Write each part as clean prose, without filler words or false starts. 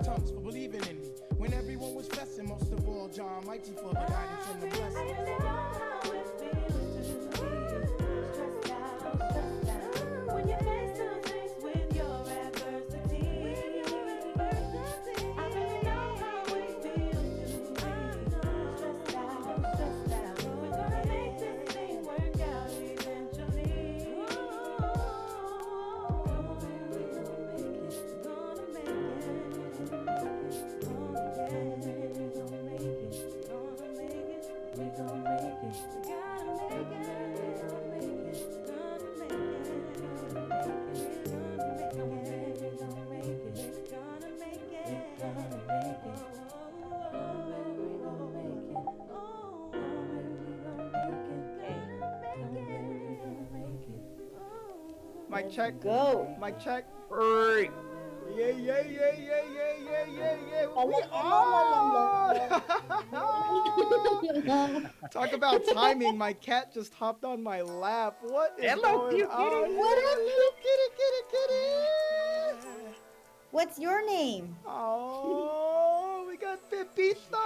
tongues for believing in me. When everyone was blessing, most of all, John Almighty for the guidance and the blessing. When you're face to face with your adversity, I really know how it feels to be stressed out. We're gonna make this thing work out eventually. Gonna make it. We gotta make it. Mic check. Go. Mic check. Hurry. Yeah. We Hello, Talk about timing. My cat just hopped on my lap. What is Hello, going cute on? kitty. What up, kitty? What's your name? Oh, we got Pepito.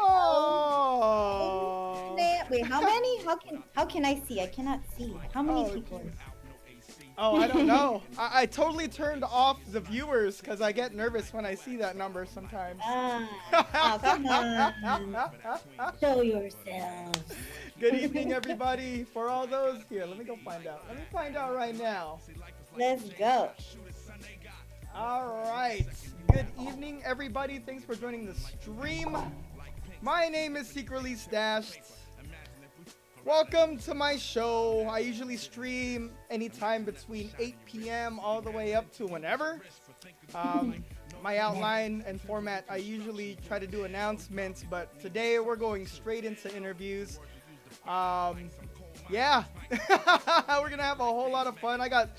Wait, how many? How can I see? I cannot see. How many Oh, people? Oh, I don't know. I totally turned off the viewers because I get nervous when I see that number sometimes. Oh, come on. Show yourselves. Good evening, everybody. For all those here, let me go find out. Let me find out right now. Let's go. All right. Good evening, everybody. Thanks for joining the stream. My name is Secretlystashed. Welcome to my show. I usually stream anytime between 8 p.m. all the way up to whenever. My outline and format, I usually try to do announcements, but today we're going straight into interviews. Yeah, we're gonna have a whole lot of fun. I got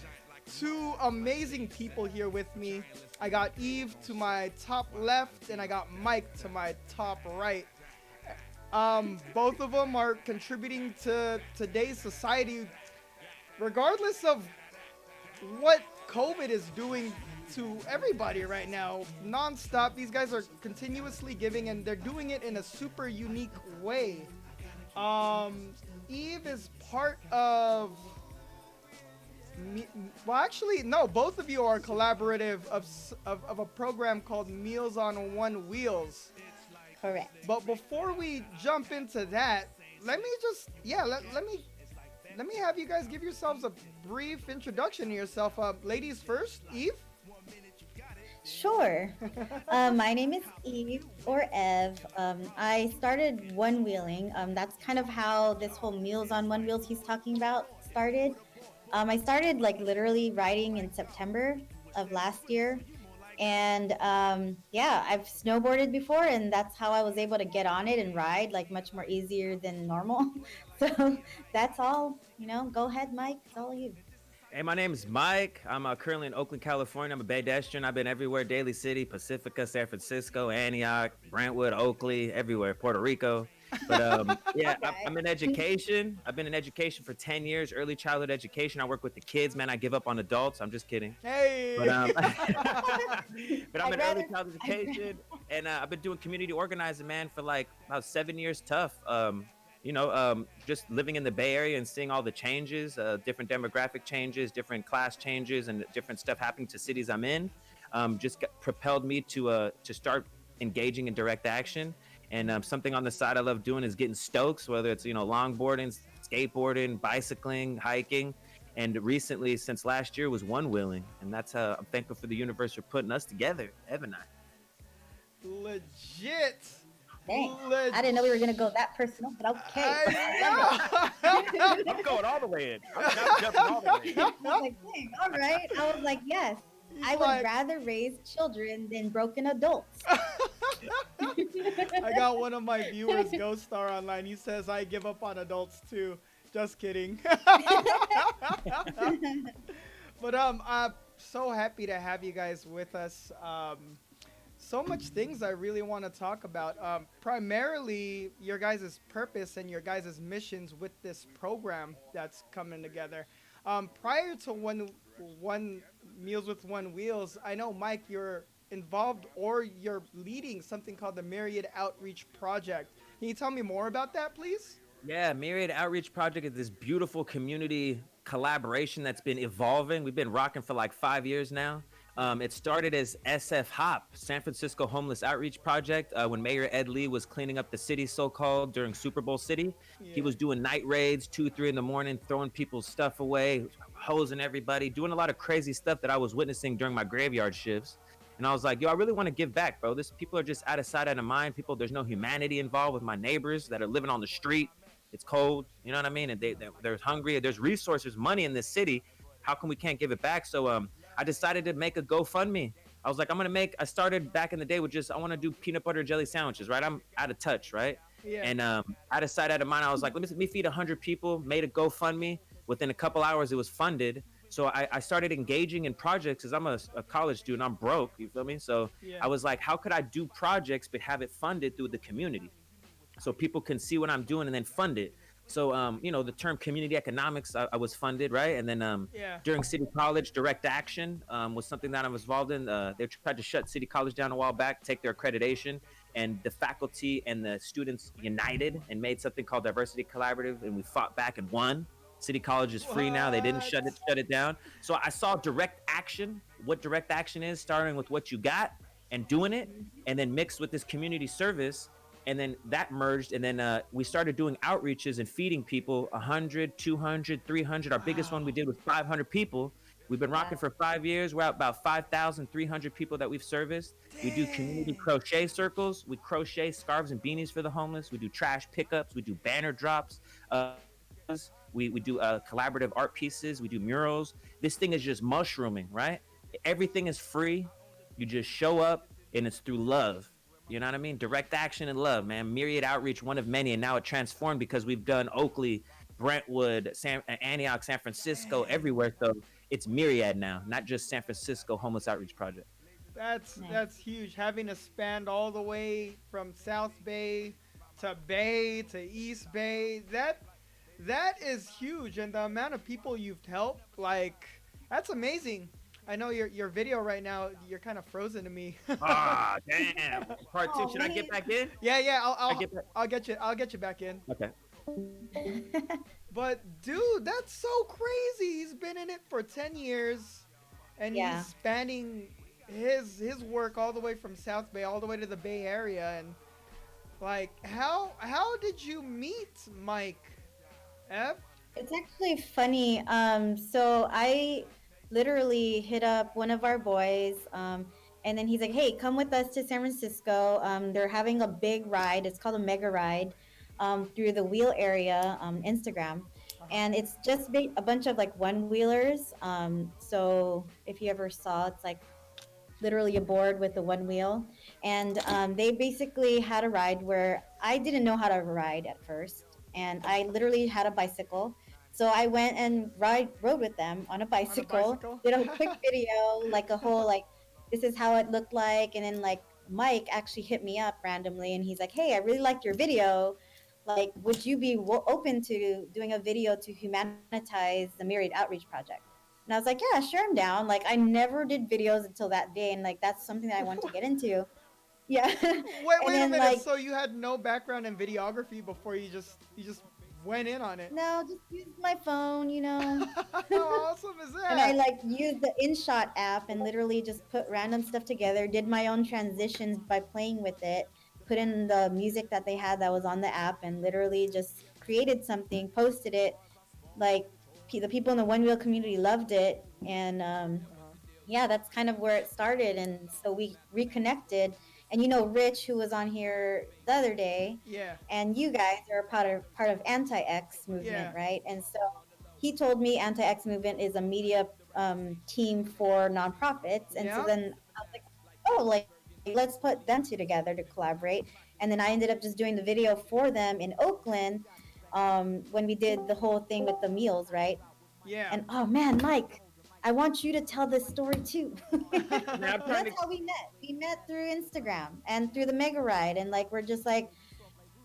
two amazing people here with me. I got Eve to my top left, and I got Mike to my top right. Both of them are contributing to today's society, regardless of what COVID is doing to everybody right now. Non-stop, these guys are continuously giving, and they're doing it in a super unique way. Eve is part of... Well, actually, no, both of you are collaborative of a program called Meals on One Wheels. Correct. But before we jump into that, let me just, let me have you guys give yourselves a brief introduction to yourself. Ladies first, Eve? Sure. My name is Eve or Ev. I started one wheeling. That's kind of how this whole Meals on One Wheels he's talking about started. I started like literally riding in September of last year. And yeah, I've snowboarded before, and that's how I was able to get on it and ride like much more easier than normal. So that's all, go ahead, Mike. It's all you. Hey, my name is Mike. I'm currently in Oakland, California. I'm a pedestrian. I've been everywhere: Daly City, Pacifica, San Francisco, Antioch, Brentwood, Oakley, everywhere, Puerto Rico. But yeah, Okay. I'm in education. I've been in education for 10 years, early childhood education. I work with the kids, man. I give up on adults. I'm just kidding. Hey! But I'm in early rather- childhood education, and I've been doing community organizing, man, for like about 7 years. Tough. Just living in the Bay Area and seeing all the changes, different demographic changes, different class changes, and different stuff happening to cities I'm in, propelled me to start engaging in direct action. And something on the side I love doing is getting stokes, whether it's longboarding, skateboarding, bicycling, hiking. And recently, since last year, was one wheeling, and that's I'm thankful for the universe for putting us together, Ev and I. Legit! Dang. I didn't know we were going to go that personal, but okay. I'm going all the way in. I'm jumping all the way in. I was like, dang, all right. I was like, yes. I would rather raise children than broken adults. I got one of my viewers, Ghost Star Online. He says I give up on adults too. Just kidding. But I'm so happy to have you guys with us. So much things I really want to talk about. Primarily your guys' purpose and your guys' missions with this program that's coming together. Prior to one Meals with One Wheels, I know, Mike, you're involved or you're leading something called the Myriad Outreach Project. Can you tell me more about that, please? Yeah, Myriad Outreach Project is this beautiful community collaboration that's been evolving. We've been rocking for like 5 years now. It started as SF HOP, San Francisco Homeless Outreach Project, when Mayor Ed Lee was cleaning up the city, so called, during Super Bowl City. He Yeah. was doing night raids, 2, 3 in the morning, throwing people's stuff away, hosing everybody, doing a lot of crazy stuff that I was witnessing during my graveyard shifts. And I was like, yo, I really want to give back, bro. This people are just out of sight, out of mind. People, there's no humanity involved with my neighbors that are living on the street. It's cold, you know what I mean? And they're hungry. There's resources, money in this city. How come we can't give it back? So I decided to make a GoFundMe. I was like, I'm gonna make. I started back in the day with just I want to do peanut butter jelly sandwiches, right? I'm out of touch, right? Yeah. And out of sight, out of mind. I was like, let me feed 100 people. Made a GoFundMe. Within a couple hours, it was funded. So I started engaging in projects because I'm a college student. I'm broke. You feel me? So Yeah. I was like, how could I do projects but have it funded through the community? So people can see what I'm doing and then fund it. So, the term community economics, I was funded, right? And then Yeah. during City College, direct action was something that I was involved in. They tried to shut City College down a while back, take their accreditation, and the faculty and the students united and made something called Diversity Collaborative, and we fought back and won. City College is free now. They didn't What? shut it down. So I saw direct action, what direct action is, starting with what you got and doing it, and then mixed with this community service, and then that merged, and then we started doing outreaches and feeding people 100, 200, 300. Our biggest one we Wow. did was 500 people. We've been rocking Wow. for 5 years. We're at about 5,300 people that we've serviced. We do community Dang. crochet circles. We crochet scarves and beanies for the homeless. We do trash pickups. We do banner drops. We do collaborative art pieces. We do murals. This thing is just mushrooming, right? Everything is free. You just show up, and it's through love. You know what I mean? Direct action and love, man. Myriad outreach, one of many, and now it transformed because we've done Oakley, Brentwood, Antioch, San Francisco, Dang. everywhere. So it's Myriad now, not just San Francisco Homeless Outreach Project. Nice. That's huge. Having to span all the way from South Bay to Bay to East Bay. That is huge, and the amount of people you've helped, like, that's amazing. I know your video right now. You're kind of frozen to me. Ah, damn. Part two. Oh Should I get back in? Yeah, yeah. I get back. I'll get you back in. Okay. man. But dude, that's so crazy. He's been in it for 10 years, and Yeah. he's spanning his work all the way from South Bay all the way to the Bay Area. And like, how did you meet Mike? F? It's actually funny. So I literally hit up one of our boys, and then he's like, "Hey, come with us to San Francisco. They're having a big ride. It's called a mega ride, through the wheel area, Instagram, Uh-huh. and it's just a bunch of like one wheelers. So if you ever saw, it's like literally a board with the one wheel. And they basically had a ride where I didn't know how to ride at first. And I literally had a bicycle. So I went and rode with them on a On a bicycle, bicycle? did a quick video, like a whole, like, this is how it looked like. And then, like, Mike actually hit me up randomly and he's like, "Hey, I really liked your video. Like, would you be open to doing a video to humanitize the Myriad Outreach Project?" And I was like, "Yeah, sure, I'm down." Like, I never did videos until that day, and like that's something that I want to get into. Yeah. Wait, And wait a then minute. like, So you had no background in videography before you just went in on it. no, just use my phone, you know. How awesome is And I that? like used the InShot app and literally just put random stuff together, did my own transitions by playing with it, put in the music that they had that was on the app, and literally just created something, posted it. Like, the people in the one wheel community loved it, and Uh-huh. yeah, that's kind of where it started. And so we reconnected. And you know, Rich, who was on here the other day, Yeah, and you guys are a part of Anti-X movement, yeah, right? And so he told me Anti-X movement is a media team for nonprofits. And so yeah. then I was like, oh, like, let's put them two together to collaborate. And then I ended up just doing the video for them in Oakland, when we did the whole thing with the meals, right? Yeah. And oh man, Mike, I want you to tell this story too. Man, I'm And trying to. that's how we met. We met through Instagram and through the Mega Ride, and like we're just like,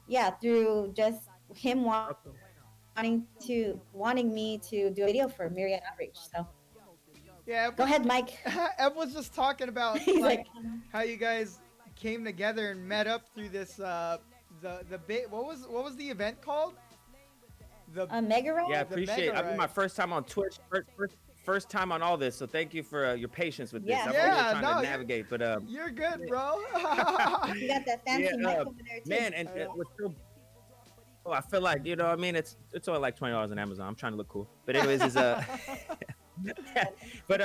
yeah, through just him wanting me to do a video for Myriad Outreach. So Yeah, Go ahead, Mike. Ev was just talking about He's like like, how you guys came together and met up through this the bit. What was the event called? The a mega Yeah, I ride? the appreciate it. mega I mean, my ride. first time on Twitch, first time on all this. So thank you for your patience with this. Yeah. I'm Yeah, over here trying no, to navigate, but you're good, bro. You got that yeah, fancy mic over there too. man, and what's so oh, I feel like, you know what I mean, it's only like $20 on Amazon. I'm trying to look cool, but anyways, is but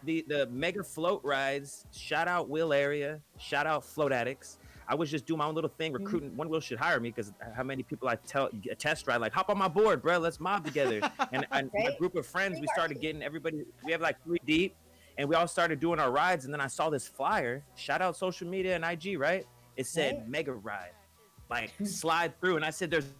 the mega float rides. Shout out Will Area. Shout out Float Addicts. I was just doing my own little thing, Mhm. recruiting. One Wheel should hire me because how many people I tell a test ride like hop on my board, bro. Let's mob together. And my Right? group of friends, we started getting everybody. We have like 3 deep, and we all started doing our rides. And then I saw this flyer. Shout out social media and IG, right? It said Right. mega ride, like slide through. And I said, there's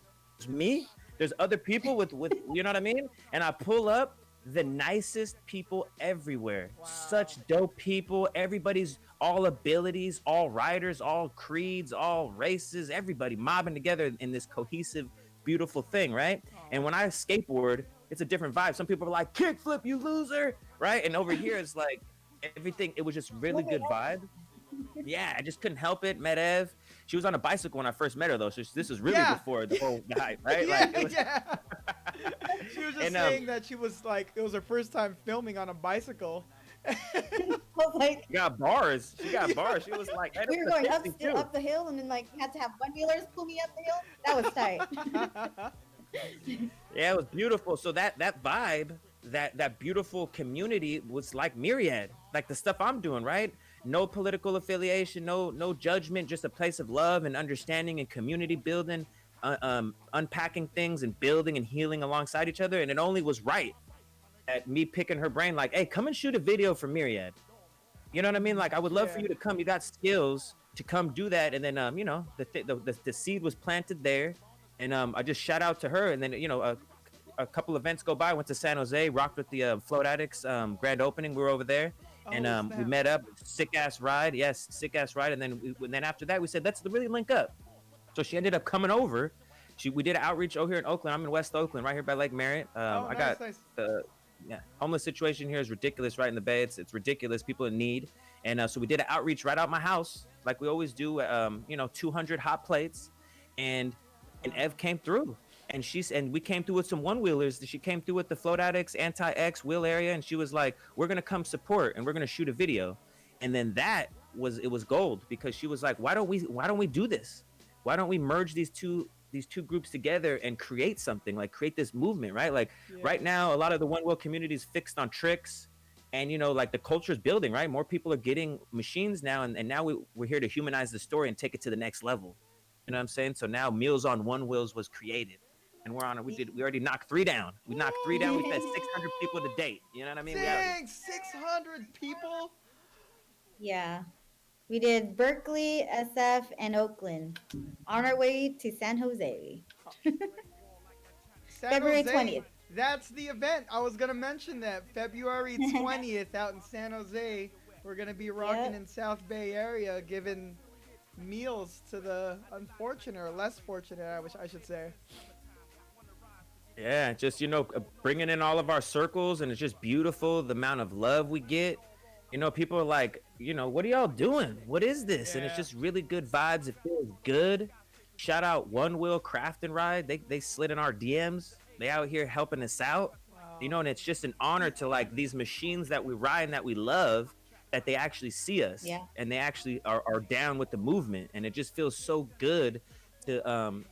me. There's other people with you know what I mean. And I pull up. The nicest people everywhere. Wow. Such dope people. Everybody's all abilities, all riders, all creeds, all races, everybody mobbing together in this cohesive, beautiful thing, right? And when I skateboard, it's a different vibe. Some people are like, kickflip, you loser, right? And over here, it's like everything, it was just really good vibe. Yeah, I just couldn't help it. Met Ev. She was on a bicycle when I first met her, though. So this was really Yeah. before the whole hype, right? Yeah, Like, it was, yeah. She was just And, saying that she was like it was her first time filming on a bicycle. I was like, she got bars. She got bars. She was like, we were going up the hill, and then like had to have one wheelers pull me up the hill. That was tight. Yeah, it was beautiful. So that vibe, that beautiful community was like Myriad, like the stuff I'm doing, right? No political affiliation, no judgment, just a place of love and understanding and community building, unpacking things and building and healing alongside each other. And it only was right at me picking her brain, like, hey, come and shoot a video for Myriad. You know what I mean? Like, I would love for Yeah. you to come. You got skills to come do that. And then, you know, the seed was planted there. And I just shout out to her. And then, you know, a couple events go by. Went to San Jose, rocked with the Float Addicts grand opening. We were over there, and Oh, we snap. met up. Sick ass ride, yes, sick ass ride. And then after that, we said let's really link up. So she ended up coming over. We did an outreach over here in Oakland. I'm in West Oakland, right here by Lake Merritt. Oh, I nice, got nice. the homeless situation here is ridiculous, right in the bay. It's ridiculous. People in need, and so we did an outreach right out my house, like we always do. You know, 200 hot plates, and Ev came through. And we came through with some one wheelers. She came through with the Float Addicts Anti-X wheel area, and she was like, "We're gonna come support, and we're gonna shoot a video." And then it was gold because she was like, "Why don't we do this? Why don't we merge these two groups together and create something, like create this movement, right? Like Yeah. right now, a lot of the one wheel community is fixed on tricks, and you know, like the culture is building, right? More people are getting machines now, and now we're here to humanize the story and take it to the next level. You know what I'm saying? So now Meals on One Wheels was created. And we're on it. We already knocked 3 down. We knocked 3 down. We fed 600 people to date. You know what I mean? Dang, 600 people. Yeah. We did Berkeley, SF, and Oakland on our way to San Jose. San February Jose, 20th. That's the event. I was gonna mention that February 20th out in San Jose. We're gonna be rocking Yep. in South Bay area, giving meals to the unfortunate or less fortunate. I should say. Yeah, just, you know, bringing in all of our circles, and it's just beautiful the amount of love we get. You know, people are like, you know, what are y'all doing? What is this? And it's Yeah. just really good vibes. It feels good. Shout out One Wheel Craft and Ride. They slid in our DMs. They out here helping us out. Wow. You know, and it's just an honor to like these machines that we ride and that we love, that they actually see us. Yeah. And they actually are down with the movement. And it just feels so good to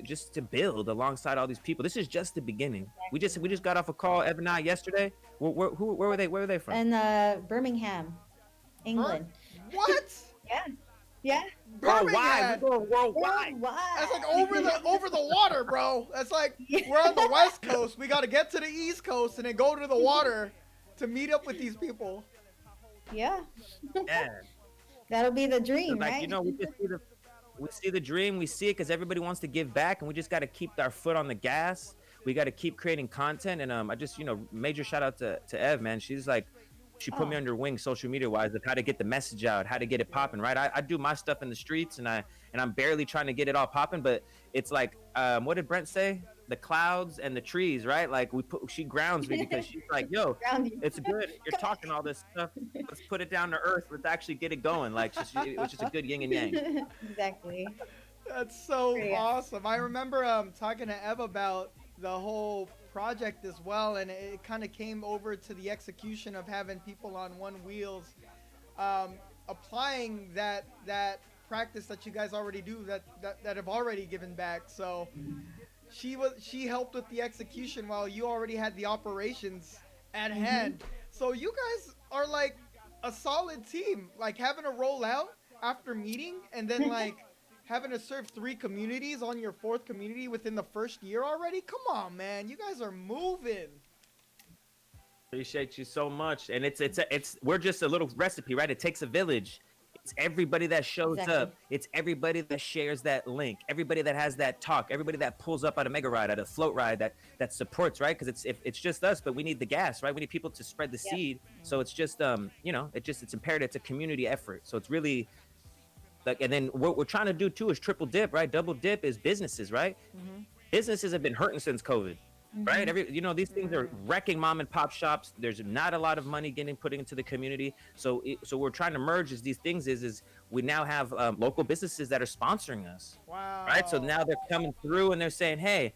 just to build alongside all these people. This is just the beginning. We just got off a call, Evan and I, yesterday. Where were they? Where were they from? And Birmingham, England. What? Yeah. Worldwide. Birmingham. We're going worldwide. Worldwide. That's like over the water, bro. That's like Yeah. we're on the West Coast. We got to get to the East Coast and then go to the water to meet up with these people. Yeah. Yeah. That'll be the dream, Like, right? you know, we see the dream, we see it because everybody wants to give back, and we just got to keep our foot on the gas. We got to keep creating content. And I just, you know, major shout out to Ev, man. She's like, she put me Oh. under her wing social media wise of how to get the message out, how to get it popping, right? I do my stuff in the streets, and I'm barely trying to get it all popping, but it's like, what did Brent say? the clouds and the trees, right? Like she grounds me because she's like, "Yo, Ground you. it's good. You're talking all this stuff. Let's put it down to earth. Let's actually get it going." Like, it was just a good yin and yang. Exactly. That's so Pretty awesome. I remember talking to Ev about the whole project as well, and it kind of came over to the execution of having people on one wheels, um, applying that practice that you guys already do that have already given back. So she helped with the execution while you already had the operations at Mm-hmm. hand. So you guys are like a solid team. Like having to roll out after meeting and then like having to serve three communities on your fourth community within the first year already. Come on, man. You guys are moving. Appreciate you so much. And it's we're just a little recipe, right? It takes a village. It's everybody that shows Exactly. up. It's everybody that shares that link. Everybody that has that talk. Everybody that pulls up at a mega ride, at a float ride, that supports, right? Because it's just us, but we need the gas, right? We need people to spread the Yep. seed. So it's just it's imperative. It's a community effort. So it's really like, and then what we're trying to do too is triple dip, right? Double dip is businesses, right? Mm-hmm. Businesses have been hurting since COVID, right? Mm-hmm. These things are wrecking mom and pop shops. There's not a lot of money getting put into the community. So we're trying to merge as these things is we now have local businesses that are sponsoring us, right? So Wow. now they're coming through and they're saying, hey,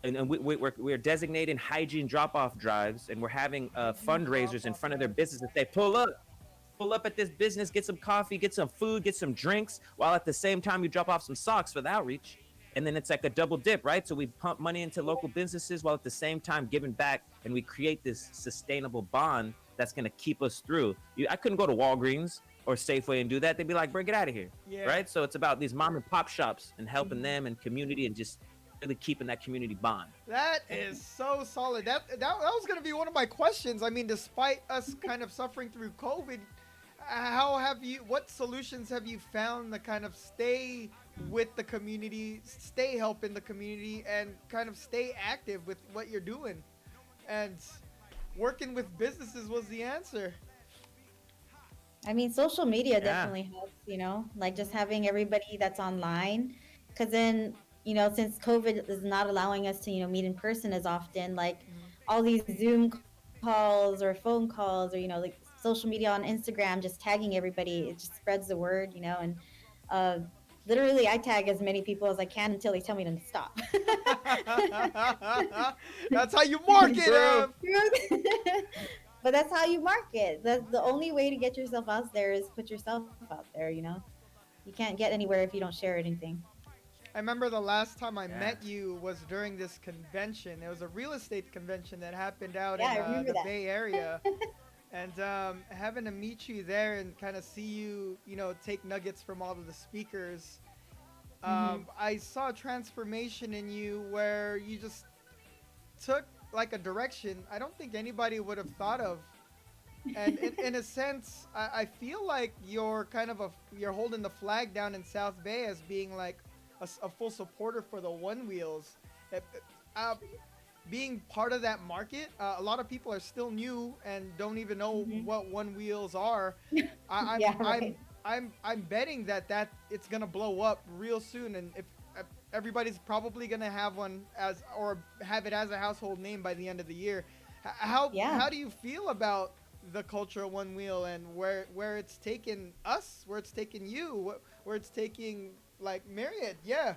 and we're designating hygiene drop off drives, and we're having Hygiene drop fundraisers in off front of their drives. business. If they pull up at this business, get some coffee, get some food, get some drinks, while at the same time you drop off some socks for the outreach. And then it's like a double dip, right? So we pump money into local businesses while at the same time giving back, and we create this sustainable bond that's gonna keep us through. I couldn't go to Walgreens or Safeway and do that. They'd be like, "Bro, get out of here," Yeah. right? So it's about these mom and pop shops and helping Mhm. them and community and just really keeping that community bond. That is so solid. That was going to be one of my questions. I mean, despite us kind of suffering through COVID, how have you? What solutions have you found to kind of stay with the community, stay helping the community, and kind of stay active with what you're doing? And working with businesses was the answer. I mean, social media Yeah. definitely helps, like just Hmm. having everybody that's online. Because then, since COVID is not allowing us to, meet in person as often, like Hmm. all these Zoom calls or phone calls or, like social media on Instagram, just tagging everybody, it just spreads the word. And uh, literally, I tag as many people as I can until they tell me to stop. That's how you market, Bro, Ev. But that's how you market. That's the only way to get yourself out there is put yourself out there. You can't get anywhere if you don't share anything. I remember the last time I yeah. met you was during this convention. It was a real estate convention that happened out Yeah, in I remember the that. Bay Area, and having to meet you there and kind of see you, take nuggets from all of the speakers. Hmm. I saw a transformation in you where you just took like a direction I don't think anybody would have thought of. And in a sense, I feel like you're holding the flag down in South Bay as being like a full supporter for the one wheels. Uh, uh, Being part of that market, a lot of people are still new and don't even know Hmm. what one wheels are. I, I'm Yeah, I'm right. I'm betting that it's gonna blow up real soon, and if everybody's probably gonna have one as or have it as a household name by the end of the year. Yeah. How do you feel about the culture of one wheel and where it's taken us, where it's taken you, where it's taking like Myriad? Yeah.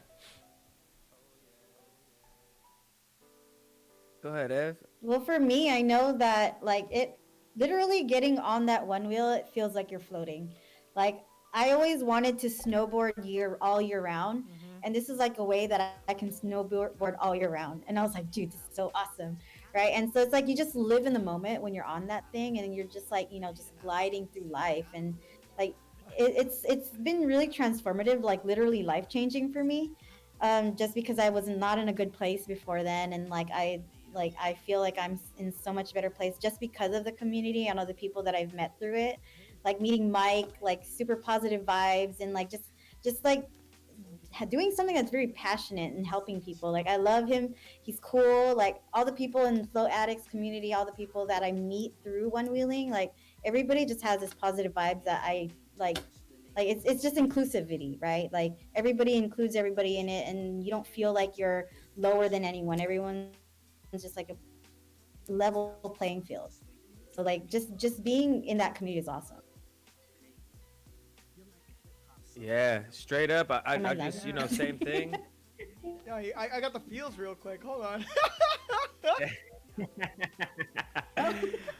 Go ahead, Ev. Well, for me, I know that like it literally getting on that one wheel, it feels like you're floating. Like I always wanted to snowboard all year round, Hmm. and this is like a way that I can snowboard all year round. And I was like, dude, this is so awesome, right? And so it's like you just live in the moment when you're on that thing, and you're just like just gliding through life, and like it's been really transformative, like literally life changing for me. Just because I was not in a good place before then, and I feel like I'm in so much better place just because of the community and all the people that I've met through it. Like meeting Mike, like super positive vibes, and like just like doing something that's very passionate and helping people. Like I love him. He's cool. Like all the people in the Flow Addicts community, all the people that I meet through one wheeling, like everybody just has this positive vibes that I like it's just inclusivity, right? Like everybody includes everybody in it, and you don't feel like you're lower than anyone. Everyone's just like a level playing field. So like just being in that community is awesome. Yeah, straight up. And I I'm like, just, same thing. Yeah, I got the feels real quick. Hold on.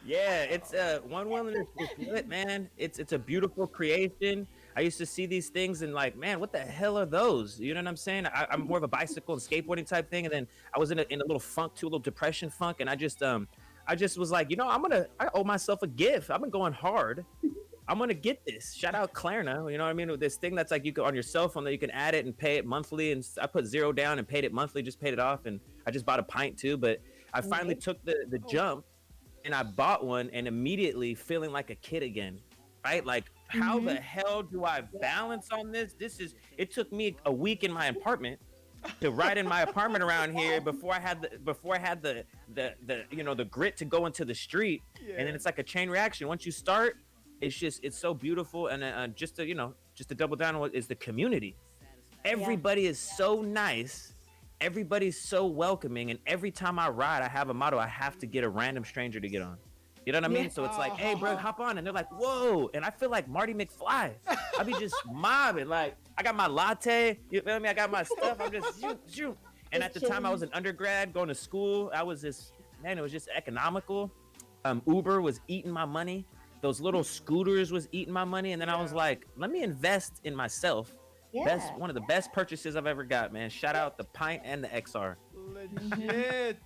Yeah, it's one wilderness is lit, man. It's a beautiful creation. I used to see these things and like, man, what the hell are those? You know what I'm saying? I'm more of a bicycle and skateboarding type thing, and then I was in a little funk too, a little depression funk, and I just was like, I owe myself a gift. I've been going hard. I'm gonna get this. Shout out Klarna. You know what I mean? With this thing that's like you can on your cell phone that you can add it and pay it monthly. And I put zero down and paid it monthly, just paid it off. And I just bought a pint too. But I finally nice. took the jump and I bought one and immediately feeling like a kid again. Right? Like, how the hell do I balance on this? It took me a week in my apartment to ride in my apartment around here before I had the grit to go into the street. Yeah. And then it's like a chain reaction. Once you start, it's so beautiful. And just to double down on what is the community. Everybody is so nice. Everybody's so welcoming. And every time I ride, I have a motto. I have to get a random stranger to get on. You know what I mean? Yeah. So it's like, hey, bro, hop on. And they're like, whoa. And I feel like Marty McFly. I be just mobbing. Like, I got my latte. You feel me? I got my stuff. I'm just, shoot. And at the time, I was an undergrad going to school. I was just, man, it was just economical. Uber was eating my money. Those little scooters was eating my money. And then I was like, let me invest in myself. Yeah. One of the best purchases I've ever got, man. Shout out the Pint and the XR. Legit.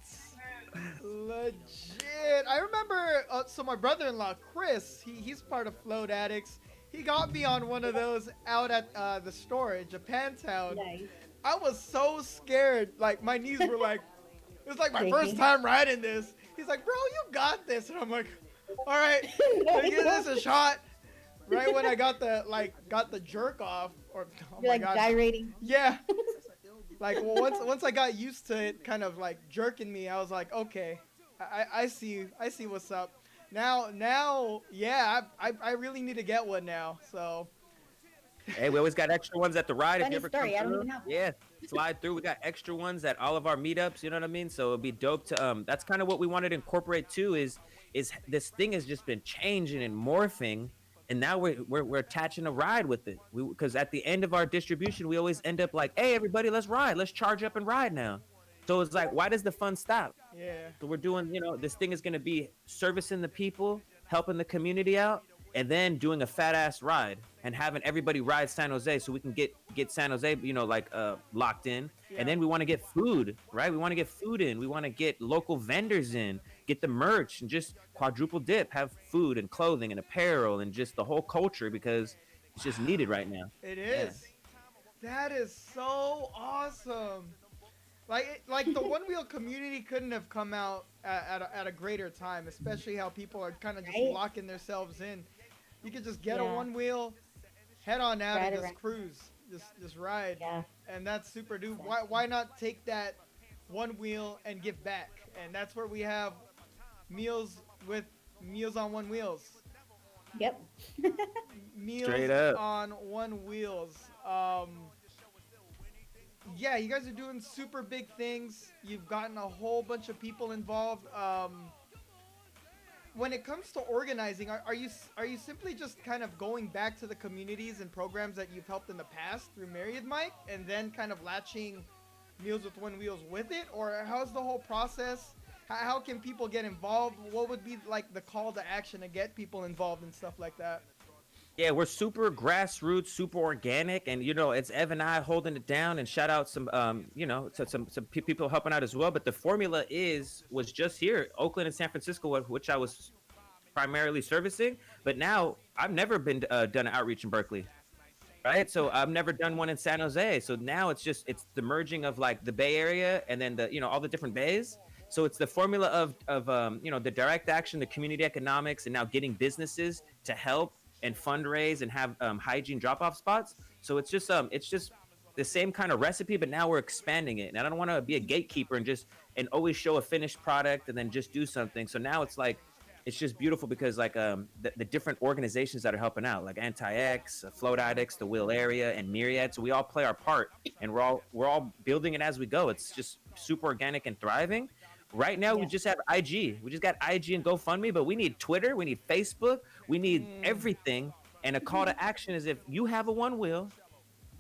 Legit. I remember, so my brother-in-law, Chris, he's part of Float Addicts. He got me on one of those out at the store in Japantown. Nice. I was so scared. Like, my knees were like, it was like my Shaking. first time riding this. He's like, bro, you got this. And I'm like, all right, give this a shot. Right when I got the jerk off, or oh You're my like god, gyrating. yeah. Like, well, once I got used to it, kind of like jerking me, I was like, okay, I see what's up. Now, yeah, I really need to get one now. So, Hey, we always got extra ones at the ride. Funny If you ever story, I come don't through, even have one. yeah, slide through. We got extra ones at all of our meetups. You know what I mean? So it'd be dope to That's kind of what we wanted to incorporate too. Is this thing has just been changing and morphing, and now we're attaching a ride with it. Because at the end of our distribution, we always end up like, hey, everybody, let's ride. Let's charge up and ride now. So it's like, why does the fun stop? yeah. So we're doing, this thing is going to be servicing the people, helping the community out, and then doing a fat ass ride and having everybody ride San Jose so we can get San Jose, locked in. Yeah. And then we want to get food, right? We want to get food in. We want to get local vendors in, get the merch, and just quadruple dip, have food and clothing and apparel and just the whole culture because it's just needed right now. It is. That is so awesome. Like the One Wheel community couldn't have come out at a greater time, especially how people are kind of just Right. locking themselves in. You could just get a Yeah. One Wheel, head on out Ride and just around. cruise, just ride, Yeah. and that's super dupe. Why not take that One Wheel and give back? And that's where we have Meals on One Wheels. Yep. Meals Straight up. on One Wheels. Yeah, you guys are doing super big things. You've gotten a whole bunch of people involved. When it comes to organizing, are you simply just kind of going back to the communities and programs that you've helped in the past through Myriad, Mike, and then kind of latching Meals with One Wheels with it, or how's the whole process? How can people get involved? What would be like the call to action to get people involved and stuff like that? Yeah, we're super grassroots, super organic, and it's Ev and I holding it down. And shout out some people helping out as well. But the formula was just here, Oakland and San Francisco, which I was primarily servicing. But now I've never been done an outreach in Berkeley, right? So I've never done one in San Jose. So now it's the merging of like the Bay Area and then all the different bays. So it's the formula of the direct action, the community economics, and now getting businesses to help and fundraise and have hygiene drop-off spots. So it's just the same kind of recipe, but now we're expanding it. And I don't want to be a gatekeeper and always show a finished product and then just do something. So now it's like it's just beautiful because like the different organizations that are helping out, like Anti-X, Float Addicts, the Will Area, and Myriad. So we all play our part, and we're all building it as we go. It's just super organic and thriving. Right now, we Yeah. just have IG. We just got IG and GoFundMe, but we need Twitter, we need Facebook, we need Mm. everything. And a call to action is if you have a one wheel,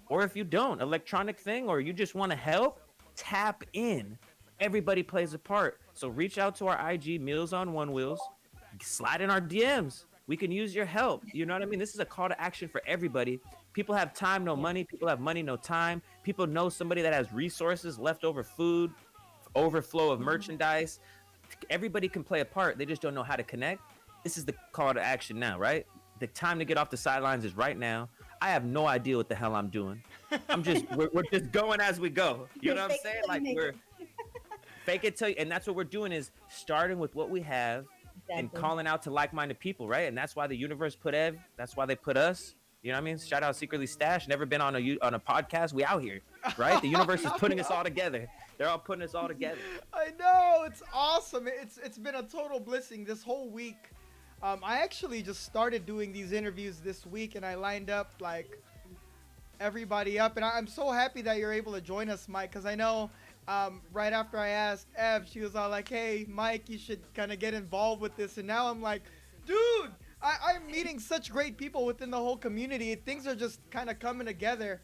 or if you don't, electronic thing, or you just want to help, tap in. Everybody plays a part. So reach out to our IG Meals on One Wheels, slide in our DMs. We can use your help. You know what I mean? This is a call to action for everybody. People have time, no Yeah. money. People have money, no time. People know somebody that has resources, leftover food, overflow of merchandise. Everybody can play a part. They just don't know how to connect. This is the call to action now, right? The time to get off the sidelines is right now. I have no idea what the hell I'm doing. We're just going as we go. You know what I'm Fake it saying? till Like you make we're it. fake it till you, and that's what we're doing is starting with what we have and Exactly. calling out to like-minded people, right? And that's why the universe put Ev. That's why they put us. You know what I mean? Shout out Secretly Stashed. Never been on a podcast. We out here, right? The universe is putting us all together. They're all putting us all together. I know, it's awesome. It's been a total blessing this whole week. I actually just started doing these interviews this week, and I lined up like everybody up, and I'm so happy that you're able to join us, Mike, because I know right after I asked Ev, she was all like, "Hey, Mike, you should kind of get involved with this," and now I'm like, dude. I'm meeting such great people within the whole community. Things are just kind of coming together.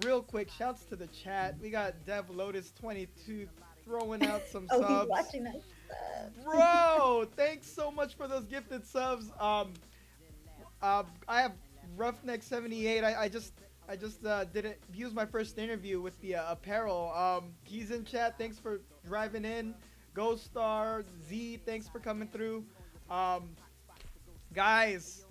Real quick, shouts to the chat. We got Dev Lotus 22 throwing out some Oh, subs. he's watching us. Bro, thanks so much for those gifted subs. I have Roughneck 78. I just didn't use my first interview with the apparel. He's in chat. Thanks for driving in. Ghost Star Z, thanks for coming through. Guys,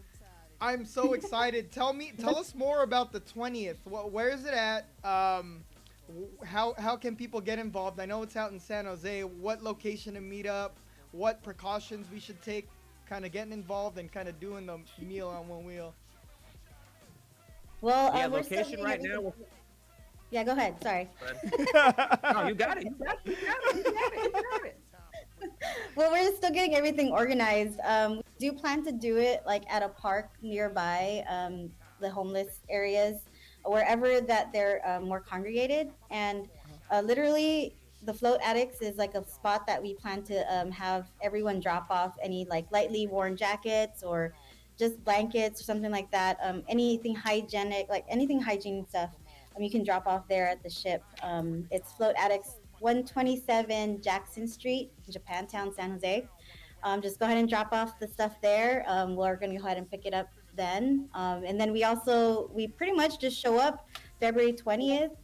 I'm so excited. Tell us more about the 20th. Where is it at? How can people get involved? I know it's out in San Jose. What location to meet up? What precautions we should take? Kind of getting involved and kind of doing the meal on one wheel. Well, Yeah, we're still location getting right everything. now. Yeah, go ahead. Sorry. No, you got it. You got it. You got it. You got it. You got it. Well, we're still getting everything organized. We do plan to do it like at a park nearby, the homeless areas, wherever that they're more congregated. And literally, the Float Addicts is like a spot that we plan to have everyone drop off any like lightly worn jackets or just blankets or something like that. Anything hygienic, like anything hygiene stuff, you can drop off there at the ship. It's Float Addicts 127 Jackson Street, Japantown, San Jose. Just go ahead and drop off the stuff there. We're gonna go ahead and pick it up then. And then we pretty much just show up February 20th,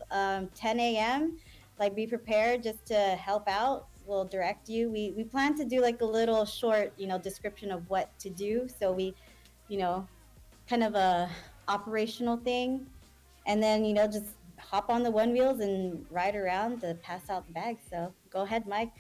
10 a.m. Like be prepared just to help out. We'll direct you. We plan to do like a little short, description of what to do. So we, you know, kind of a operational thing, and then just hop on the one wheels and ride around to pass out the bags. So go ahead, Mike.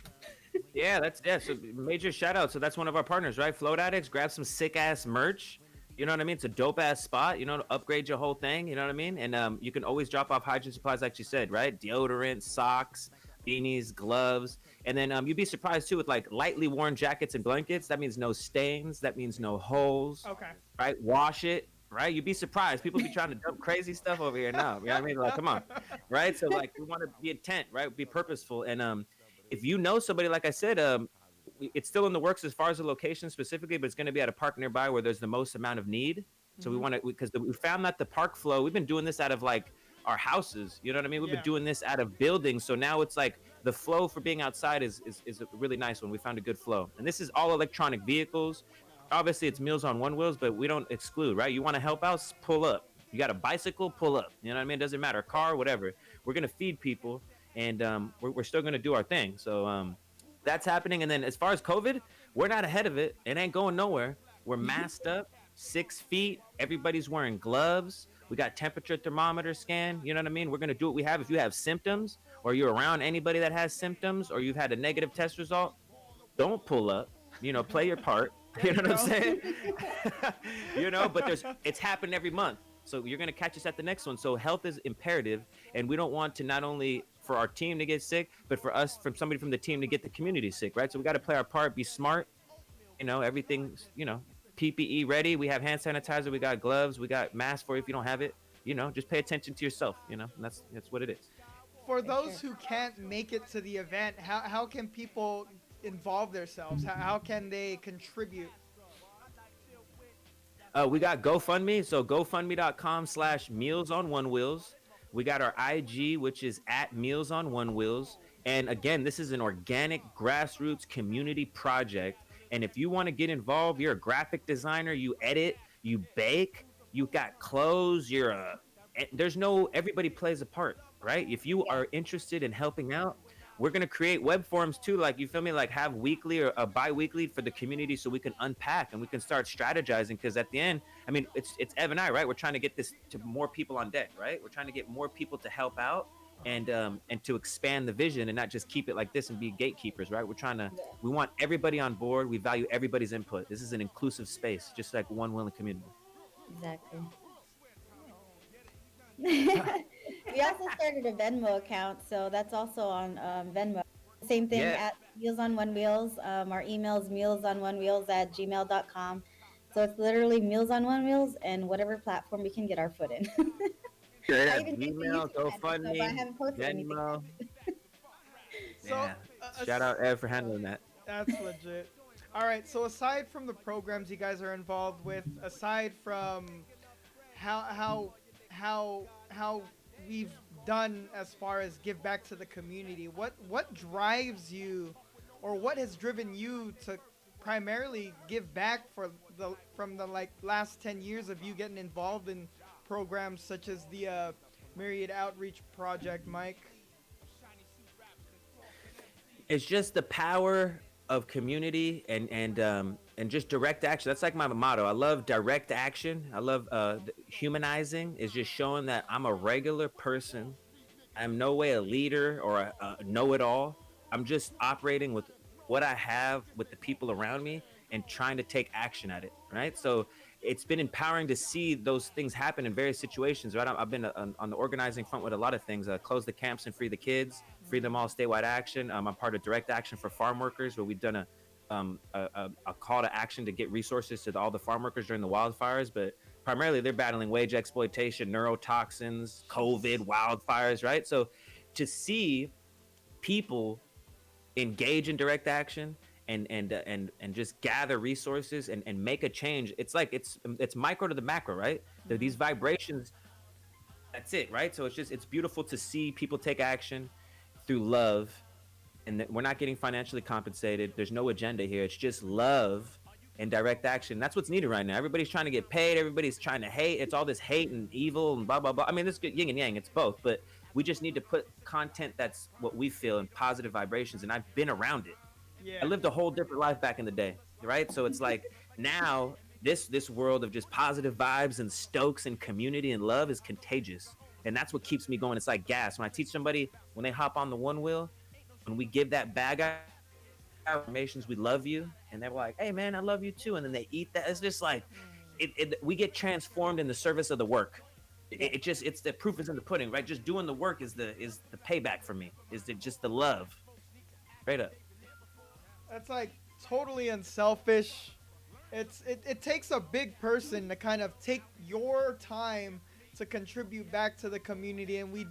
Yeah. So major shout out. So that's one of our partners, right? Float Addicts. Grab some sick ass merch. You know what I mean? It's a dope ass spot. To upgrade your whole thing. You know what I mean? And you can always drop off hygiene supplies, like you said, right? Deodorant, socks, beanies, gloves, and then you'd be surprised too with like lightly worn jackets and blankets. That means no stains. That means no holes. Okay. Right? Wash it. Right? You'd be surprised. People be trying to dump crazy stuff over here now. You know what I mean? Like, come on. Right? So like, we want to be intent, right? Be purposeful, and if you know somebody, like I said, it's still in the works as far as the location specifically, but it's going to be at a park nearby where there's the most amount of need. So we want to, because we found that the park flow, we've been doing this out of like our houses. You know what I mean? We've Yeah. been doing this out of buildings. So now it's like the flow for being outside is a really nice one. We found a good flow. And this is all electronic vehicles. Obviously, it's Meals on One Wheels, but we don't exclude, right? You want to help out, pull up. You got a bicycle, pull up. You know what I mean? It doesn't matter. Car, whatever. We're going to feed people, and we're still going to do our thing. So that's happening. And then as far as COVID, we're not ahead of it. It ain't going nowhere. We're masked up, 6 feet. Everybody's wearing gloves. We got temperature thermometer scan. You know what I mean? We're going to do what we have. If you have symptoms, or you're around anybody that has symptoms, or you've had a negative test result, don't pull up. Play your part. You know what I'm saying? But it's happened every month. So you're going to catch us at the next one. So health is imperative. And we don't want to not only for our team to get sick, but for somebody from the team to get the community sick, right? So we got to play our part, be smart, Everything's PPE ready. We have hand sanitizer. We got gloves. We got masks for you if you don't have it. Just pay attention to yourself. And that's what it is. For For those sure. who can't make it to the event, how can people involve themselves? How can they contribute? We got GoFundMe, so GoFundMe.com/Meals on One Wheels. We got our IG, which is at Meals on One Wheels. And again, this is an organic grassroots community project. And if you want to get involved, you're a graphic designer, you edit, you bake, you got clothes, there's no, everybody plays a part, right? If you Yeah. are interested in helping out, we're gonna create web forms too, like you feel me, like have weekly or bi-weekly for the community, so we can unpack and we can start strategizing. Because at the end, I mean, it's Ev and I, right? We're trying to get this to more people on deck, right? We're trying to get more people to help out and to expand the vision and not just keep it like this and be gatekeepers, right? Yeah. We want everybody on board. We value everybody's input. This is an inclusive space, just like one willing community. Exactly. We also started a Venmo account, so that's also on Venmo. Same thing Yeah. at Meals on One Wheels. Our email is mealsononewheels@gmail.com. So it's literally Meals on One Wheels and whatever platform we can get our foot in. I Yeah, even made the Gmail, YouTube channel, so but I GoFundMe, haven't posted anything Venmo. So, Yeah. uh, Shout out Ev for handling that. that's legit. All right. So aside from the programs you guys are involved with, aside from how how how we've done as far as give back to the community, what drives you, or what has driven you to primarily give back for the from the like last 10 years of you getting involved in programs such as the Myriad Outreach Project, Mike? It's just the power of community and just direct action. That's like my motto. I love direct action. I love humanizing. Is just showing that I'm a regular person. I'm no way a leader or a know-it-all. I'm just operating with what I have with the people around me and trying to take action at it. Right. So it's been empowering to see those things happen in various situations. Right. I've been on the organizing front with a lot of things. Close the camps and free the kids, free them all, statewide action. I'm part of direct action for farm workers, where we've done a call to action to get resources to all the farm workers during the wildfires. But primarily, they're battling wage exploitation, neurotoxins, COVID, Jesus. wildfires, right? So to see people engage in direct action and just gather resources and make a change, it's like it's micro to the macro, right? These vibrations, that's it, right? So it's beautiful to see people take action through love, and that we're not getting financially compensated. There's no agenda here. It's just love and direct action. That's what's needed right now. Everybody's trying to get paid. Everybody's trying to hate. It's all this hate and evil and blah blah blah. I mean, this yin and yang. It's both, but we just need to put content that's what we feel in positive vibrations. And I've been around it. I Yeah. lived a whole different life back in the day, right? So it's like now this world of just positive vibes and stokes and community and love is contagious, and that's what keeps me going. It's like gas. When I teach somebody, when they hop on the one wheel, when we give that bag out affirmations, we love you, and they're like, hey man, I love you too, and then they eat that. It's just like we get transformed in the service of the work. Yeah. It's the proof is in the pudding, right? Just doing the work is the payback for me. Just the love, straight up. That's like totally unselfish. It takes a big person to kind of take your time to contribute back to the community, and we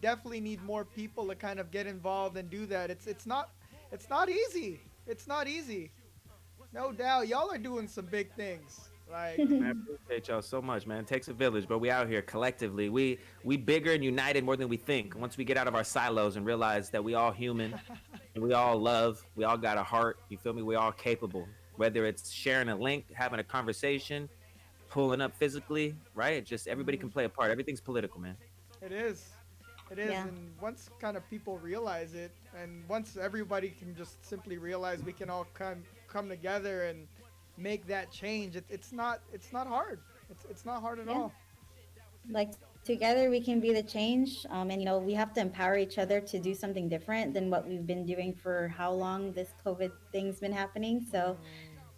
definitely need more people to kind of get involved and do that. It's not easy. It's not easy. No doubt. Y'all are doing some big things. Like I appreciate y'all so much, man. It takes a village, but we out here collectively. We bigger and united more than we think. Once we get out of our silos and realize that we all human and we all love, we all got a heart. You feel me? We all capable. Whether it's sharing a link, having a conversation, pulling up physically, right? Just everybody can play a part. Everything's political, man. it is. It is, Yeah. and once kind of people realize it, and once everybody can just simply realize we can all come together and make that change, it's not hard. It's not hard at Yeah. all. Like together we can be the change. And we have to empower each other to do something different than what we've been doing for how long this COVID thing's been happening. So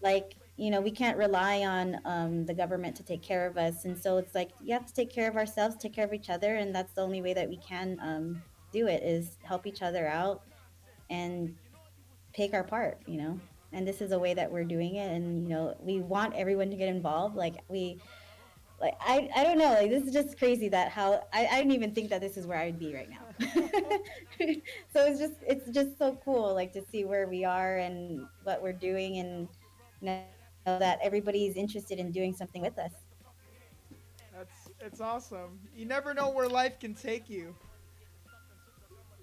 like we can't rely on the government to take care of us, and so it's like you have to take care of ourselves, take care of each other, and that's the only way that we can do it is help each other out and pick our part. and this is a way that we're doing it, and we want everyone to get involved. I don't know, like this is just crazy that how I didn't even think that this is where I'd be right now. So it's just so cool, like to see where we are and what we're doing, and that everybody's interested in doing something with us. It's awesome. You never know where life can take you.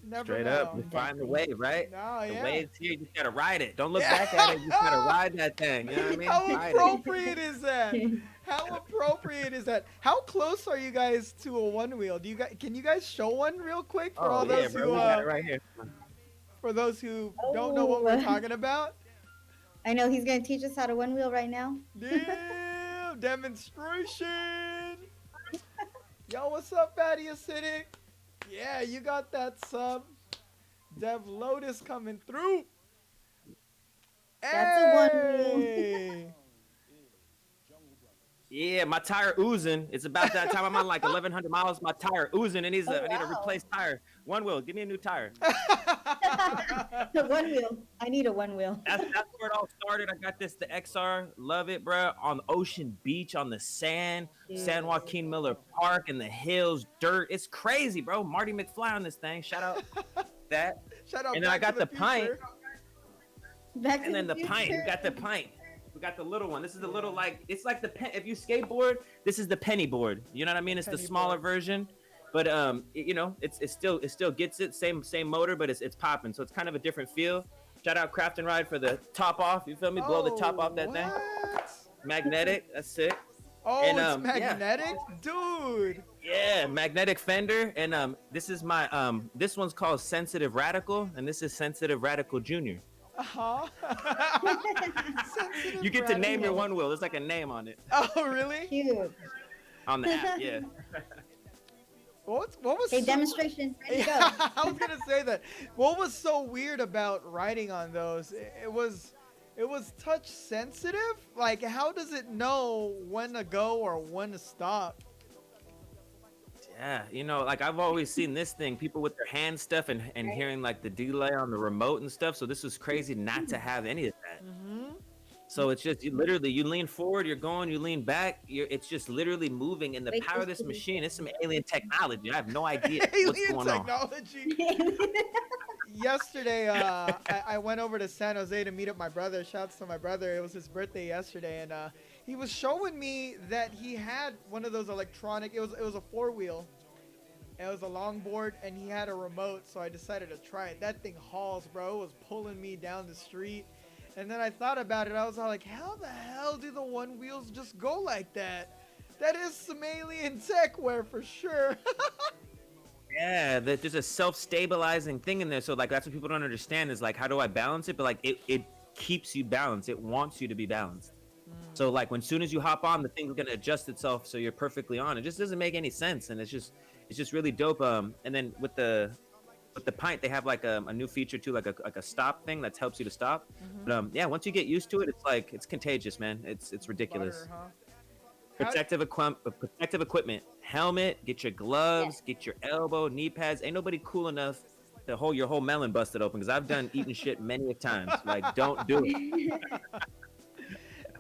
Never Straight up, know. you find the Exactly. wave, right? No, The yeah. wave's here. You just gotta ride it. Don't look back at it. You just gotta Yeah. ride that thing. You know what I mean? How Ride it. appropriate is that? How appropriate is that? How close are you guys to a one wheel? Do you guys can you guys show one real quick for all Oh yeah, those bro. who We got it right here. don't know what we're Oh, talking about? I know he's gonna teach us how to one wheel right now. Damn demonstration. Yo, what's up, Fatty Acidic? Yeah, you got that sub. Dev Lotus coming through. That's a one wheel. Hey. Yeah, my tire oozing. It's about that time. I'm on like 1,100 miles. My tire oozing. Oh I need a wow. replaced tire. One wheel. Give me a new tire. The one wheel. I need a one wheel. That's where it all started. I got this, the XR. Love it, bro. On the ocean beach, on the sand, San Dude. Joaquin Miller Park, in the hills, dirt. It's crazy, bro. Marty McFly on this thing. Shout out that. Shout out And then I Back to got the the pint. Future. Back to And the then the pint. We future. got the pint. We got the little one. This is the little like it's like the pen. If you skateboard, this is the penny board. You know what I mean? It's the Penny smaller board. version, but it still gets it same motor, but it's popping. So it's kind of a different feel. Shout out Craft and Ride for the top off. You feel me? Blow the top Oh, off that thing. what? Magnetic. That's sick. Oh, And it's yeah, magnetic? Dude. yeah, magnetic fender. And this is my this one's called Sensitive Radical, and this is Sensitive Radical Junior. Uh-huh. You Sensitive get to name your radical. one wheel. There's like a name on it Oh, really? Cute. on the app. Yeah. What was Okay, so demonstration. Ready to go. Yeah, I was gonna say that. What was so weird about riding on those? It was touch sensitive. Like, how does it know when to go or when to stop? Yeah, like I've always seen this thing, people with their hand stuff and hearing like the delay on the remote and stuff. So this was crazy not to have any of that. Mm-hmm. So it's just you lean forward, you're going, you lean back, it's just literally moving. And the Wait, power of this machine, it's some alien technology. I have no idea what's Alien going on. technology. Yesterday, I went over to San Jose to meet up my brother. Shouts to my brother. It was his birthday yesterday, and he was showing me that he had one of those electronic. It was a four wheel. It was a longboard, and he had a remote. So I decided to try it. That thing hauls, bro. It was pulling me down the street. And then I thought about it. I was all like, how the hell do the one wheels just go like that? That is some alien tech wear for sure. Yeah, there's a self-stabilizing thing in there. So like that's what people don't understand is like how do I balance it? But like it keeps you balanced. It wants you to be balanced. So like when soon as you hop on, the thing's gonna adjust itself so you're perfectly on. It just doesn't make any sense, and it's just really dope. And then with the pint, they have like a new feature too, like a stop thing that helps you to stop. Mhm. But yeah, once you get used to it, it's like it's contagious, man. It's ridiculous. Butter, huh? How- Protective equipment, helmet, get your gloves, get your elbow, knee pads. Ain't nobody cool enough to hold your whole melon busted open because I've done eating shit many a times. Like, don't do it.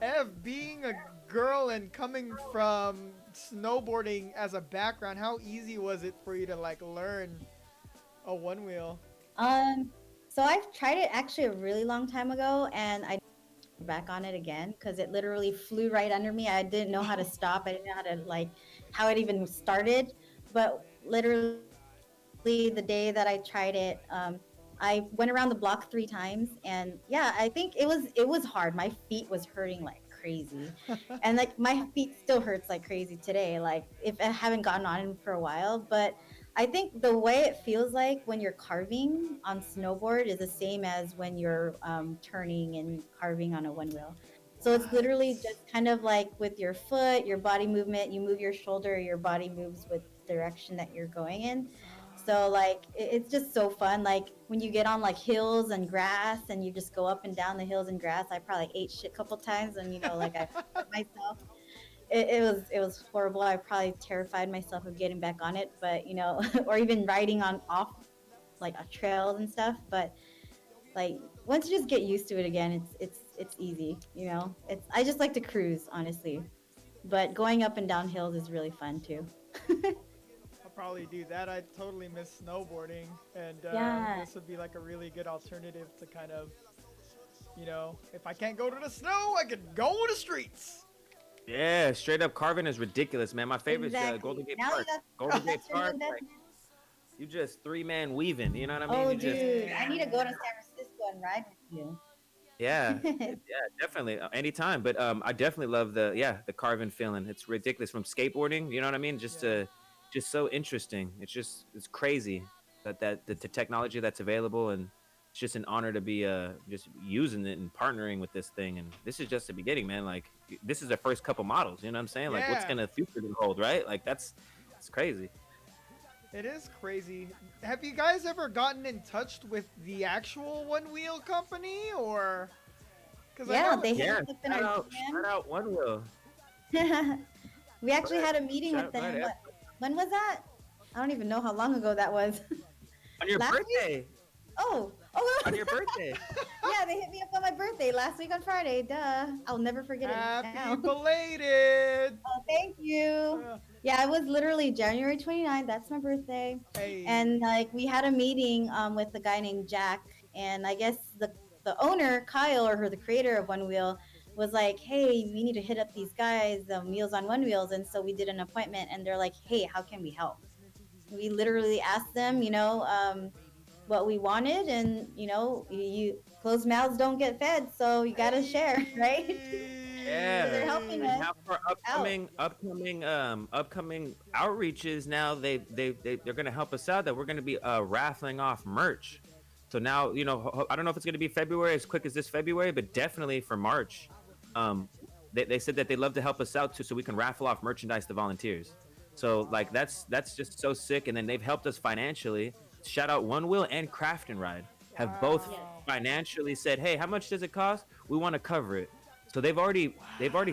Ev, being a girl and coming from snowboarding as a background, how easy was it for you to like learn a one wheel? Um, so I've tried it actually a really long time ago, and I back on it again because it literally flew right under me. I didn't know how to stop. I didn't know how to how it even started. But literally the day that I tried it, I went around the block 3 times, and yeah, I think it was hard. My feet was hurting like crazy, and like my feet still hurts like crazy today. Like if I haven't gotten on it for a while, but I think the way it feels like when you're carving on snowboard is the same as when you're turning and carving on a one wheel. So it's What? literally just kind of like with your foot, your body movement, you move your shoulder, your body moves with the direction that you're going in. So like it's just so fun. Like when you get on like hills and grass and you just go up and down the hills and grass. I probably ate shit a couple times, and like I hurt myself. It was horrible. I probably terrified myself of getting back on it, but or even riding on off like trails and stuff. But Like once you just get used to it again, it's easy. You know, it's I just like to cruise, honestly. But going up and down hills is really fun too. I'll probably do that. I totally miss snowboarding, and Yeah, this would be like a really good alternative to kind of, if I can't go to the snow, I could go to the streets. Yeah, straight up carving is ridiculous, man. My favorite Golden exactly. Gate Now Park. Golden Gate that's your new Park, like investment. you just three-man weaving. You know what I mean? Oh, You just dude, I need to go to Man. San Francisco and ride with yeah, you. yeah, definitely anytime. But I definitely love the carving feeling. It's ridiculous from skateboarding. You know what I mean? Yeah. Just so interesting. It's crazy that the technology that's available, and it's just an honor to be just using it and partnering with this thing. And this is just the beginning, man. Like this is the first couple models. You know what I'm saying? Like what's Yeah. gonna future gonna hold, right? Like that's crazy. It is crazy. Have you guys ever gotten in touch with the actual One Wheel company, or? Because I Yeah, know. they hit Yeah, us up in our shout out One Wheel. DM. We Go actually ahead. had a meeting Shout with out, go them. ahead. When was that? I don't even know how long ago that was. On your Last week? birthday. Oh, On your birthday. yeah, they hit me up on my birthday last week on Friday. Duh, I'll never forget it Happy now. belated. Oh, thank you. Uh, Yeah, it was literally January 29th. That's my birthday. hey. And like we had a meeting with a guy named Jack, and I guess the owner Kyle or the creator of One Wheel was like, hey, we need to hit up these guys, Meals on One Wheels, and so we did an appointment, and they're like, hey, how can we help? We literally asked them, what we wanted, and you closed mouths don't get fed, so you gotta share, right? So they're Yeah. helping And us now for out. upcoming outreaches, now they're gonna help us out. That we're gonna be raffling off merch. So now I don't know if it's gonna be February as quick as this February, but definitely for March. Um, they said that they love to help us out too, so we can raffle off merchandise to volunteers. So like that's just so sick. And then they've helped us financially. Shout out One Wheel and Craft and Ride have both Yes. Wow. financially said, hey, how much does it cost? We want to cover it. So they've already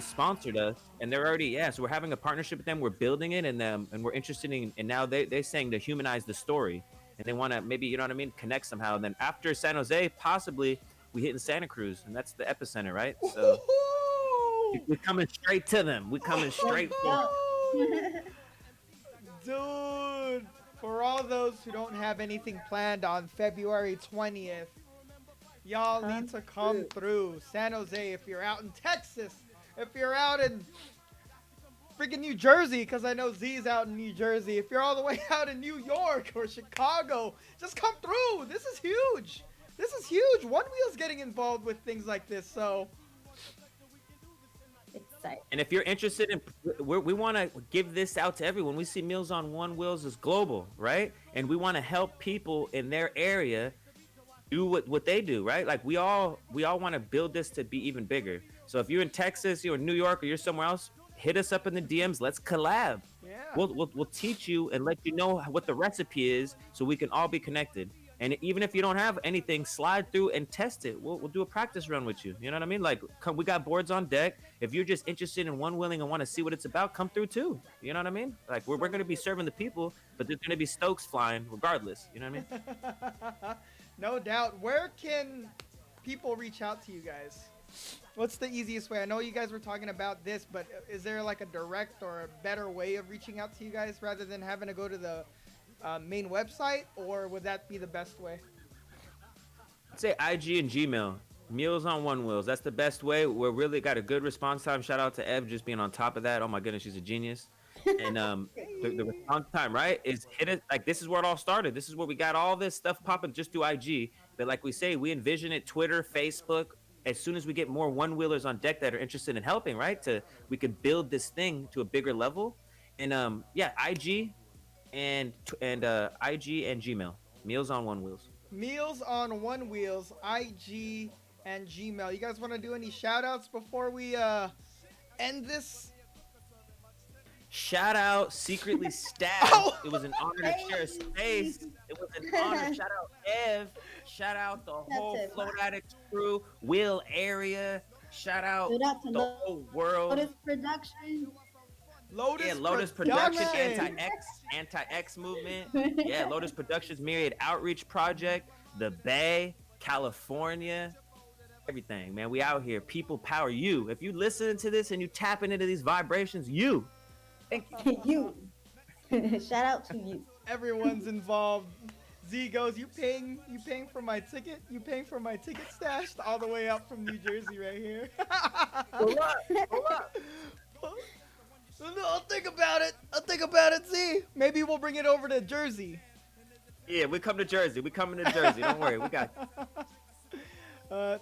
sponsored us, and they're already so we're having a partnership with them. We're building it, and we're interested in, and now they're saying to humanize the story, and they want to maybe what I mean, connect somehow. And then after San Jose, possibly we hit in Santa Cruz, and that's the epicenter, right? So Woohoo! we're coming straight to them. We're coming straight for them. Woohoo! Dude, for all those who don't have anything planned on February 20th, y'all Come need to come through. San Jose, if you're out in Texas, if you're out in freaking New Jersey, because I know Z's out in New Jersey, if you're all the way out in New York or Chicago, just come through. This is huge. This is huge. One Wheel's getting involved with things like this, so Excited. And if you're interested in, we want to give this out to everyone. We see Meals on One Wheels is global, right? And we want to help people in their area do what they do, right? Like we all want to build this to be even bigger. So if you're in Texas, you're in New York, or you're somewhere else, hit us up in the DMs. Let's collab. yeah. We'll teach you and let you know what the recipe is, so we can all be connected. And even if you don't have anything, slide through and test it. We'll do a practice run with you. You know what I mean? Like, we got boards on deck. If you're just interested in one wheeling and want to see what it's about, come through too. You know what I mean? Like, we're going to be serving the people, but there's going to be Stokes flying regardless. You know what I mean? No doubt. Where can people reach out to you guys? What's the easiest way? I know you guys were talking about this, but is there like a direct or a better way of reaching out to you guys rather than having to go to the main website, or would that be the best way? I'd say IG and Gmail. Meals on One Wheels. That's the best way. We're really got a good response time. Shout out to Ev just being on top of that. Oh my goodness, she's a genius. And the response time, right, is hit it. Like, this is where it all started. This is where we got all this stuff popping just through IG. But like we say, we envision it Twitter, Facebook. As soon as we get more one wheelers on deck that are interested in helping, right, we could build this thing to a bigger level. And IG and IG and Gmail. Meals on One Wheels. Meals on One Wheels, IG and Gmail. You guys want to do any shout outs before we end this? Shout out Secretly Stashed. Oh! It was an honor to share a space. It was an honor. Shout out Ev. Shout out the whole it. Float Addicts crew. Will area. Shout out Shout out to the whole world. Lotus Production. Lotus Production, Anti-X movement. Yeah, Lotus Productions, Myriad Outreach Project, The Bay. California, everything, man. We out here. People power you. If you listen to this and you tapping into these vibrations, you. Thank you. You. Shout out to you. Everyone's involved. Z goes, you paying for my ticket? You paying for my ticket stashed all the way up from New Jersey right here. Pull up. Pull up. I'll think about it. I'll think about it, Z. Maybe we'll bring it over to Jersey. Yeah, we come to Jersey. We coming to Jersey. Don't worry. We got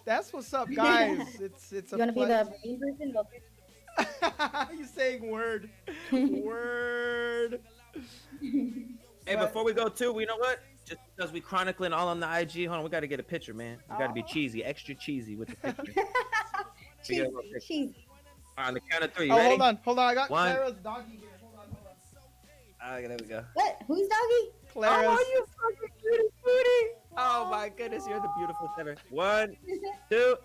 That's what's up, guys. It's a You want to be the main person? You saying word. Word. Hey, before we go too, you know what? Just because we chronicling all on the IG, hold on, we got to get a picture, man. We got to be cheesy, extra cheesy with the picture. We get a little picture. Cheesy. All right, on the count of three. You Oh, ready? hold on. I got One. Clara's doggy here. Hold on. All right, there we go. What? Who's doggy? Clara's. Oh, you fucking cutie booty. Oh my goodness, you're the beautiful center. 1, 2.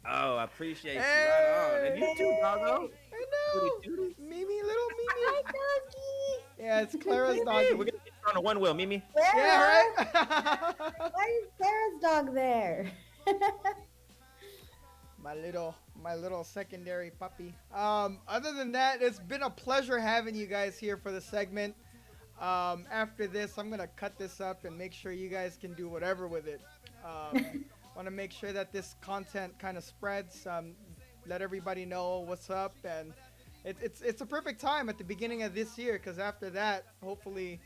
Oh, I appreciate you. Right on. And you too, doggo. I know. Tootie, Mimi, little Hi, Mimi. doggy. Yeah, it's Clara's Hey, doggy. we're gonna get you on a one wheel, Mimi. Clara? Yeah, right? Why is Sarah's dog there? my little secondary puppy. Other than that, it's been a pleasure having you guys here for the segment. After this, I'm gonna cut this up and make sure you guys can do whatever with it. Want to make sure that this content kind of spreads. Let everybody know what's up, and it's a perfect time at the beginning of this year, because after that, hopefully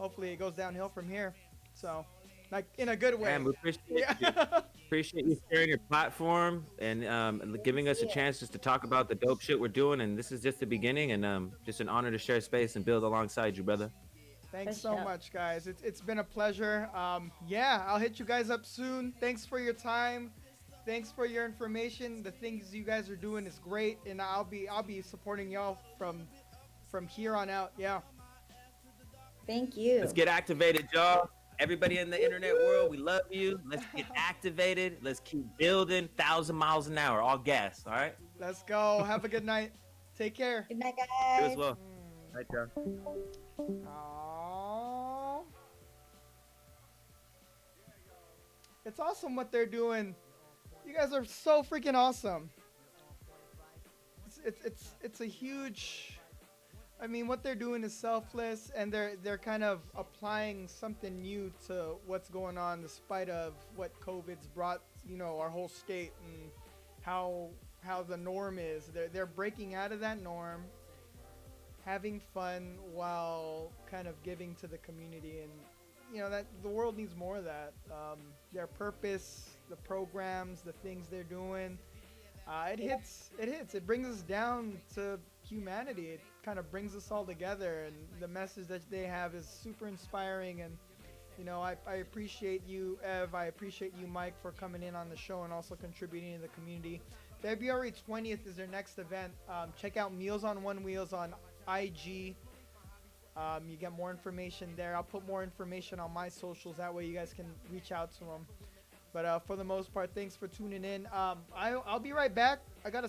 it goes downhill from here. So, like in a good way. Man, we appreciate Yeah. you. Appreciate you sharing your platform and giving us a chance just to talk about the dope shit we're doing. And this is just the beginning, and just an honor to share space and build alongside you, brother. Thanks For so sure. much, guys. It's been a pleasure. Yeah, I'll hit you guys up soon. Thanks for your time. Thanks for your information. The things you guys are doing is great, and I'll be supporting y'all from here on out. Yeah. Thank you. Let's get activated, y'all. Everybody in the internet world, we love you. Let's get activated. Let's keep building 1,000 miles an hour, all gas. All right. Let's go. Have a good night. Take care. Good night, You guys. as well. Right, y'all. Aww. It's awesome what they're doing. You guys are so freaking awesome. It's a huge. I mean, what they're doing is selfless, and they're kind of applying something new to what's going on, despite of what COVID's brought, our whole state, and how the norm is. They're breaking out of that norm, having fun while kind of giving to the community, and that the world needs more of that. Their purpose, the programs, the things they're doing, it hits. It brings us down to humanity. It kind of brings us all together, and the message that they have is super inspiring. And I appreciate you, Ev. I appreciate you, Mike, for coming in on the show and also contributing to the community. February 20th is their next event. Check out Meals on One Wheels on IG. You get more information there. I'll put more information on my socials. That way you guys can reach out to them. But for the most part, thanks for tuning in. I'll be right back. I got to